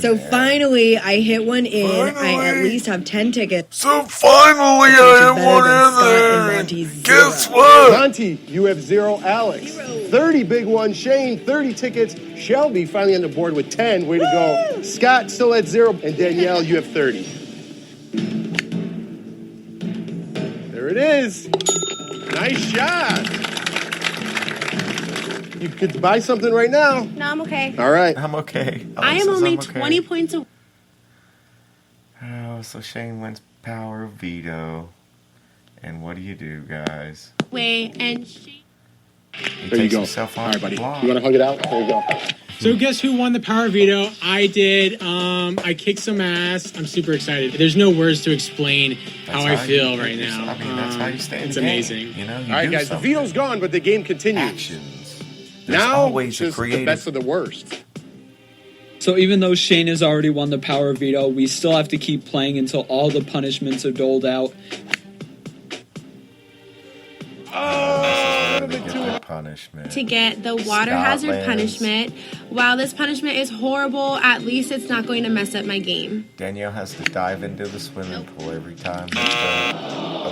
So finally, I hit one in. I at least have 10 tickets. So finally, I hit one in there. Monte's Guess what? Monte, you have 0. Alex, 30 big one. Shane, 30 tickets. Shelby finally on the board with 10. Way to go. Scott still at 0. And Danielle, you have 30. There it is. Nice shot. You could buy something right now. No, I'm okay. All right. I'm okay. I am only 20 points away. Oh, so Shane wins power veto. And what do you do, guys? And He There you takes go. himself All off right, buddy. the block. You want to hug it out? There you go. So guess who won the power veto? I did. I kicked some ass. I'm super excited. There's no words to explain how I feel right now. I mean, that's how you stay in It's the game. amazing. You know, you All right, do guys. something. The veto's gone, but the game continues. Actions. There's Now, always a just the creative. best of the worst. So even though Shane has already won the power veto, we still have to keep playing until all the punishments are doled out. Punishment. to get the water hazard Scotland's. punishment. While this punishment is horrible, at least it's not going to mess up my game. Danielle has to dive into the swimming pool every time.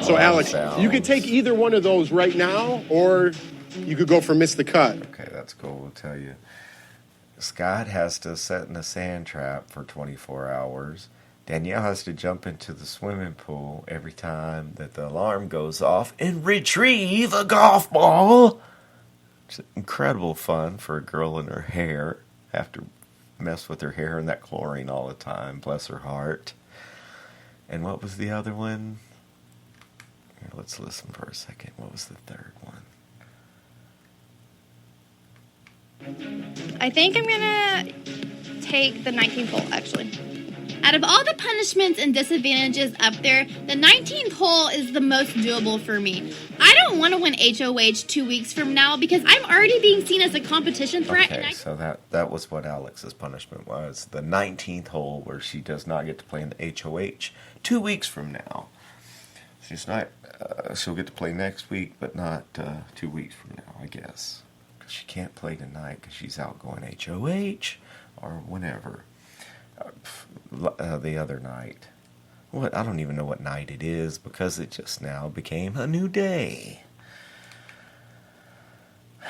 So, Alex, you could take either one of those right now, or you could go for miss the cut. Okay, that's cool. We'll tell you. Scott has to set in a sand trap for 24 hours. Danielle has to jump into the swimming pool every time that the alarm goes off and retrieve a golf ball. It's incredible fun for a girl in her hair. Have to mess with her hair and that chlorine all the time. Bless her heart. And what was the other one? Here, let's listen for a second. What was the third one? I think I'm gonna take the 19th hole, actually. Out of all the punishments and disadvantages up there, the 19th hole is the most doable for me. I don't want to win HOH 2 weeks from now because I'm already being seen as a competition threat. Okay, so that was what Alex's punishment was. The 19th hole where she does not get to play in the HOH 2 weeks from now. She's not. She'll get to play next week, but not 2 weeks from now, I guess. Because she can't play tonight because she's out going HOH or whenever. The other night. What? I don't even know what night it is because it just now became a new day.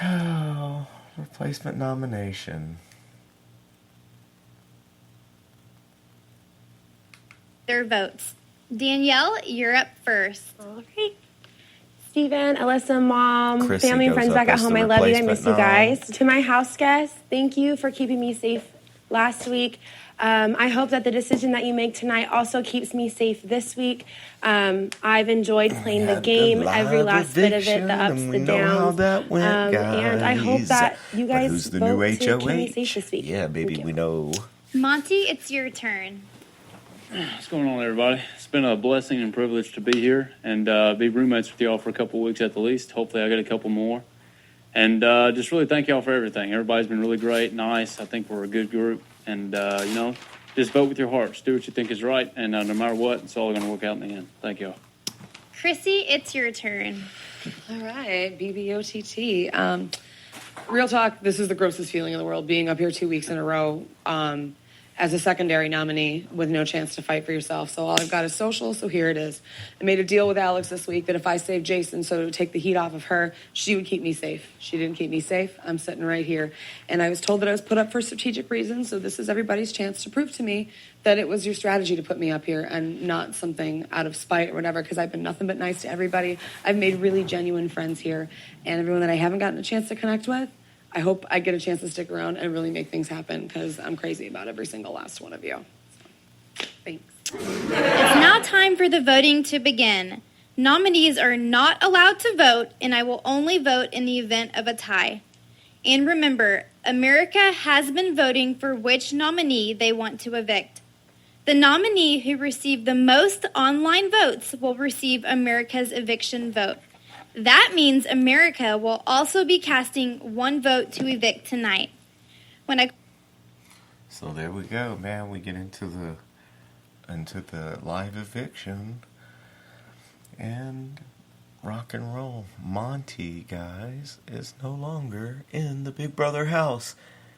Oh, replacement nomination. Their votes. Danielle, you're up first. All right. Steven, Alyssa, Mom, Chrissy family and goes friends up back at as the home, I love you. I miss you replacement guys. To my house guests, thank you for keeping me safe last week. I hope that the decision that you make tonight also keeps me safe this week. I've enjoyed playing the game, every last bit of it, the ups, the downs. And I hope that you guys vote to keep me safe this week. Yeah, baby, we know. Monte, it's your turn. What's going on, everybody? It's been a blessing and privilege to be here and be roommates with y'all for a couple of weeks at the least. Hopefully I get a couple more. And just really thank y'all for everything. Everybody's been really great, nice. I think we're a good group. And, just vote with your hearts. Do what you think is right. And no matter what, it's all going to work out in the end. Thank y'all. Chrissy, it's your turn. All right, BBOTT. Real talk, this is the grossest feeling in the world, being up here 2 weeks in a row as a secondary nominee with no chance to fight for yourself. So all I've got is social, so here it is. I made a deal with Alex this week that if I saved Jason, so to take the heat off of her, she would keep me safe. She didn't keep me safe. I'm sitting right here. And I was told that I was put up for strategic reasons, so this is everybody's chance to prove to me that it was your strategy to put me up here and not something out of spite or whatever, because I've been nothing but nice to everybody. I've made really genuine friends here, and everyone that I haven't gotten a chance to connect with, I hope I get a chance to stick around and really make things happen because I'm crazy about every single last one of you. So, thanks. It's now time for the voting to begin. Nominees are not allowed to vote, and I will only vote in the event of a tie. And remember, America has been voting for which nominee they want to evict. The nominee who received the most online votes will receive America's eviction vote. That means America will also be casting one vote to evict tonight. So there we go, man. We get into the live eviction and rock and roll. Monte, guys, is no longer in the Big Brother house.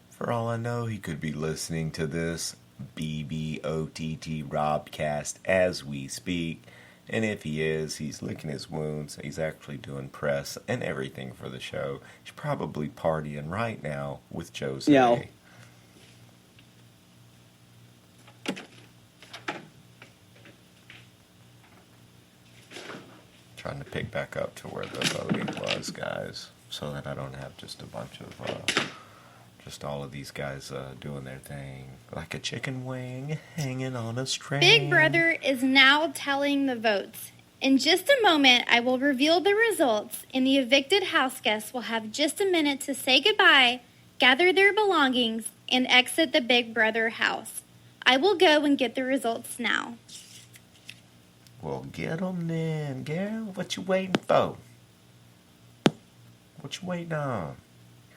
For all I know, he could be listening to this BBOTT Robcast as we speak. And if he is, he's licking his wounds. He's actually doing press and everything for the show. He's probably partying right now with Jose. Yeah. Trying to pick back up to where the voting was, guys, so that I don't have just a bunch of, just all of these guys doing their thing like a chicken wing hanging on a string. Big Brother is now tallying the votes. In just a moment, I will reveal the results, and the evicted house guests will have just a minute to say goodbye, gather their belongings, and exit the Big Brother house. I will go and get the results now. Well, get 'em then, girl. What you waiting for? What you waiting on?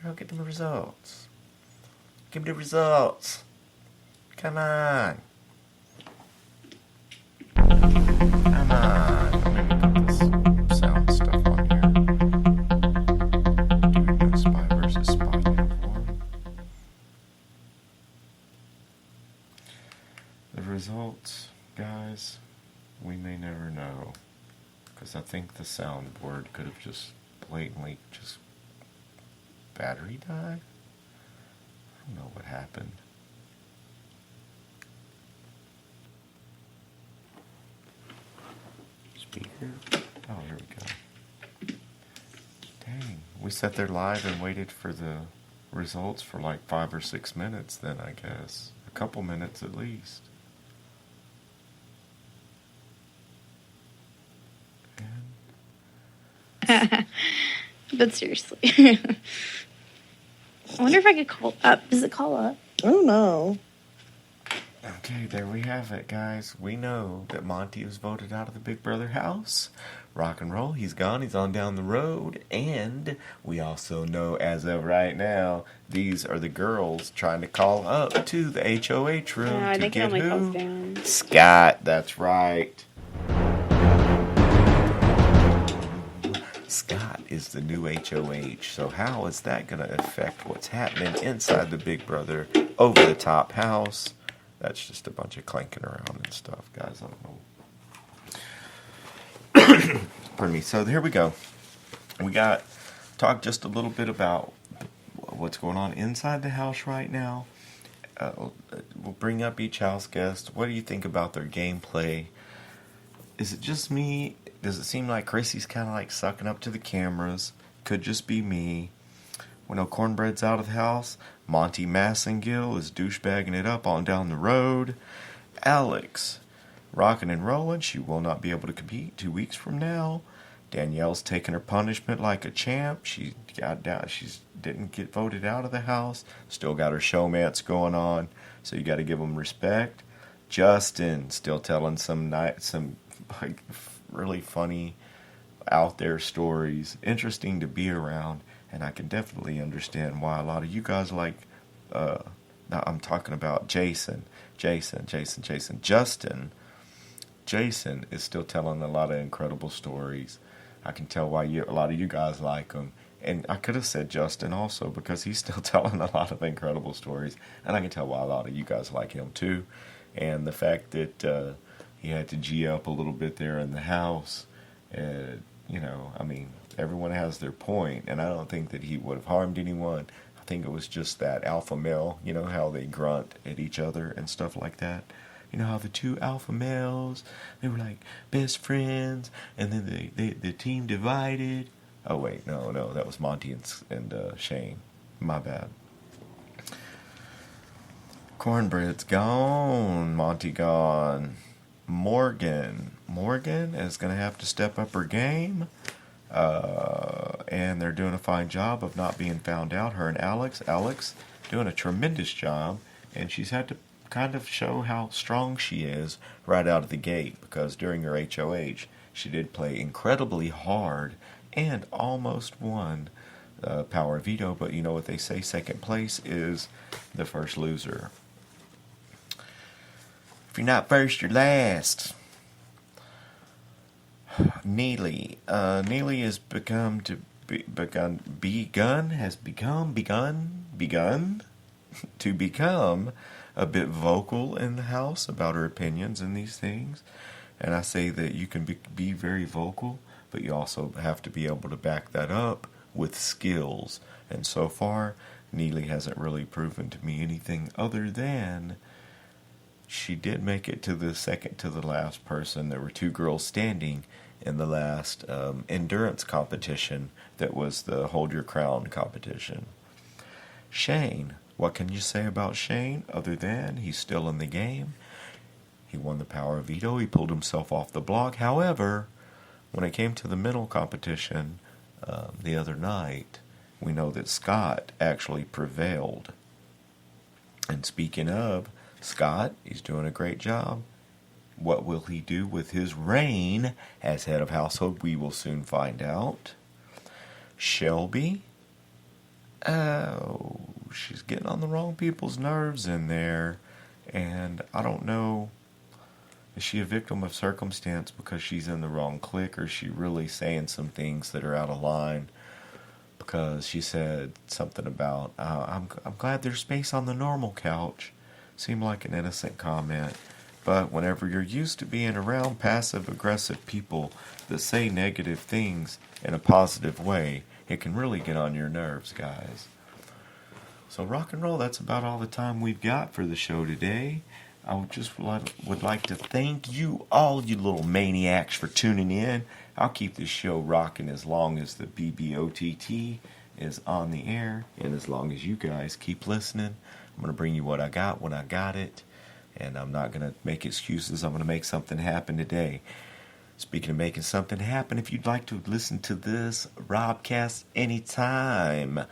Girl, get them results. Give me the results. Come on. Come on. Let me put this sound stuff on here. Do no spy versus spy uniform. The results, guys, we may never know. Because I think the soundboard could have just blatantly just battery died. I don't know what happened. Speaker. Oh, here we go. Dang. We sat there live and waited for the results for like 5 or 6 minutes then, I guess. A couple minutes at least. But seriously. I wonder if I could call up. Does it call up? I don't know. Okay, there we have it, guys. We know that Monte was voted out of the Big Brother house. Rock and roll, he's gone. He's on down the road. And we also know, as of right now, these are the girls trying to call up to the HOH room Yeah, I to think it get only who? comes down. Scott, that's right. Scott is the new HOH, so how is that going to affect what's happening inside the Big Brother over the top house? That's just a bunch of clanking around and stuff, guys. I don't know. Pardon me. So here we go. We got talk just a little bit about what's going on inside the house right now. We'll bring up each house guest. What do you think about their gameplay? Is it just me? Does it seem like Chrissy's kind of like sucking up to the cameras? Could just be me. When No Cornbread's out of the house, Monte Massengill is douchebagging it up on down the road. Alex, rocking and rolling. She will not be able to compete 2 weeks from now. Danielle's taking her punishment like a champ. She got down. She didn't get voted out of the house. Still got her showmance going on. So you got to give them respect. Justin still telling some like really funny out there stories. Interesting to be around. And I can definitely understand why a lot of you guys like, I'm talking about Jason. Justin is still telling a lot of incredible stories. I can tell why a lot of you guys like him. And I could have said Justin also because he's still telling a lot of incredible stories. And I can tell why a lot of you guys like him too. And the fact that he had to G up a little bit there in the house, everyone has their point, and I don't think that he would have harmed anyone. I think it was just that alpha male, how they grunt at each other and stuff like that. You know how the two alpha males, they were like best friends, and then the team divided. Oh wait, no, that was Monte and Shane. My bad. Cornbread's gone. Monte gone. Morgan is going to have to step up her game. And they're doing a fine job of not being found out. Her and Alex doing a tremendous job. And she's had to kind of show how strong she is right out of the gate. Because during her HOH, she did play incredibly hard and almost won Power Veto. But you know what they say, second place is the first loser. If you're not first, you're last. Neely has begun to become a bit vocal in the house about her opinions in these things. And I say that you can be very vocal, but you also have to be able to back that up with skills. And so far, Neely hasn't really proven to me anything other than she did make it to the second to the last person. There were 2 girls standing in the last endurance competition that was the Hold Your Crown competition. Shane, what can you say about Shane other than he's still in the game? He won the power veto. He pulled himself off the block. However, when it came to the mental competition the other night, we know that Scott actually prevailed. And speaking of Scott, he's doing a great job. What will he do with his reign as head of household? We will soon find out. Shelby, oh, she's getting on the wrong people's nerves in there. And I don't know, is she a victim of circumstance because she's in the wrong clique, or is she really saying some things that are out of line? Because she said something about, I'm glad there's space on the normal couch. Seemed like an innocent comment. But whenever you're used to being around passive-aggressive people that say negative things in a positive way, it can really get on your nerves, guys. So rock and roll, that's about all the time we've got for the show today. I would like to thank you all, you little maniacs, for tuning in. I'll keep this show rocking as long as the BBOTT is on the air, and as long as you guys keep listening. I'm going to bring you what I got when I got it, and I'm not going to make excuses. I'm going to make something happen today. Speaking of making something happen, if you'd like to listen to this Robcast anytime,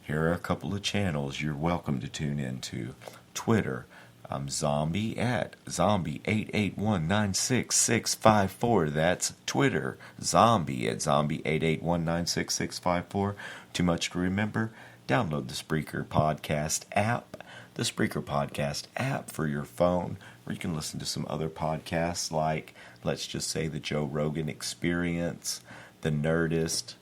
here are a couple of channels you're welcome to tune into. Twitter, I'm Zombie at Zombie88196654. That's Twitter, Zombie at Zombie88196654. Too much to remember? Download the Spreaker Podcast app. The Spreaker Podcast app for your phone, where you can listen to some other podcasts like, let's just say, the Joe Rogan Experience, The Nerdist,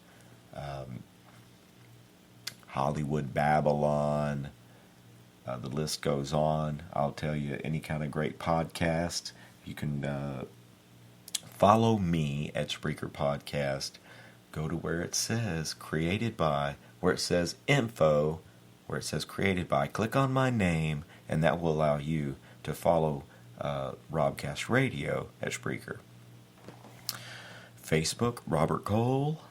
Hollywood Babylon, the list goes on. I'll tell you, any kind of great podcast. You can follow me at Spreaker Podcast. Go to where it says created by, where it says info, where it says created by. Click on my name, and that will allow you to follow Robcast Radio at Spreaker. Facebook, Robert Cole,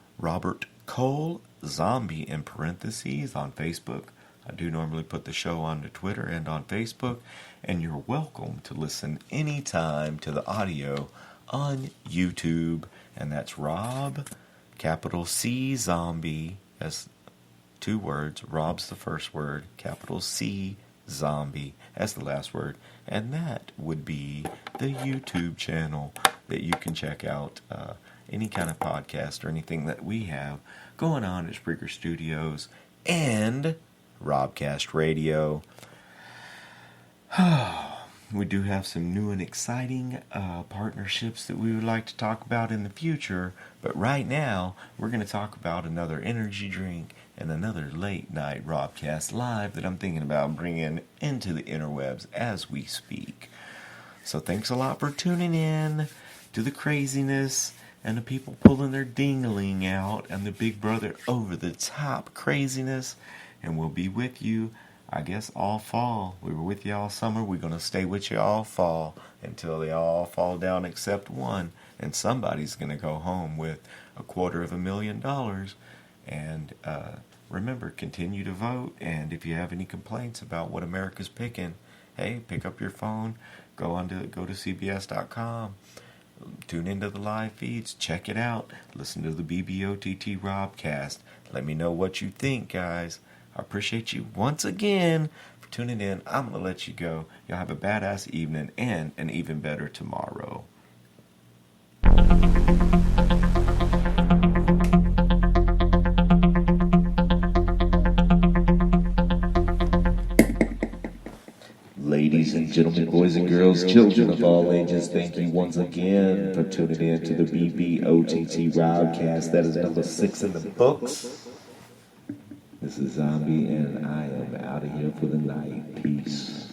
Zombie in parentheses on Facebook. I do normally put the show onto Twitter and on Facebook, and you're welcome to listen anytime to the audio on YouTube, and that's Rob, capital C, Zombie, as 2 words. Rob's the first word, capital C, Zombie as the last word, and that would be the YouTube channel that you can check out any kind of podcast or anything that we have going on at Spreaker Studios and Robcast Radio. We do have some new and exciting partnerships that we would like to talk about in the future, but right now we're going to talk about another energy drink and another late night Robcast Live that I'm thinking about bringing into the interwebs as we speak. So thanks a lot for tuning in to the craziness and the people pulling their ding-a-ling out and the Big Brother over-the-top craziness. And we'll be with you, I guess, all fall. We were with you all summer. We're going to stay with you all fall until they all fall down except one. And somebody's going to go home with $250,000. And remember, continue to vote. And if you have any complaints about what America's picking, hey, pick up your phone, go to CBS.com. Tune into the live feeds. Check it out. Listen to the BBOTT Robcast. Let me know what you think, guys. I appreciate you once again for tuning in. I'm going to let you go. Y'all have a badass evening and an even better tomorrow. Ladies and gentlemen, boys and girls, children of all ages, thank you once again for tuning in to the BBOTT Robcast. That is number 6 in the books. This is Zombie, and I am out of here for the night. Peace.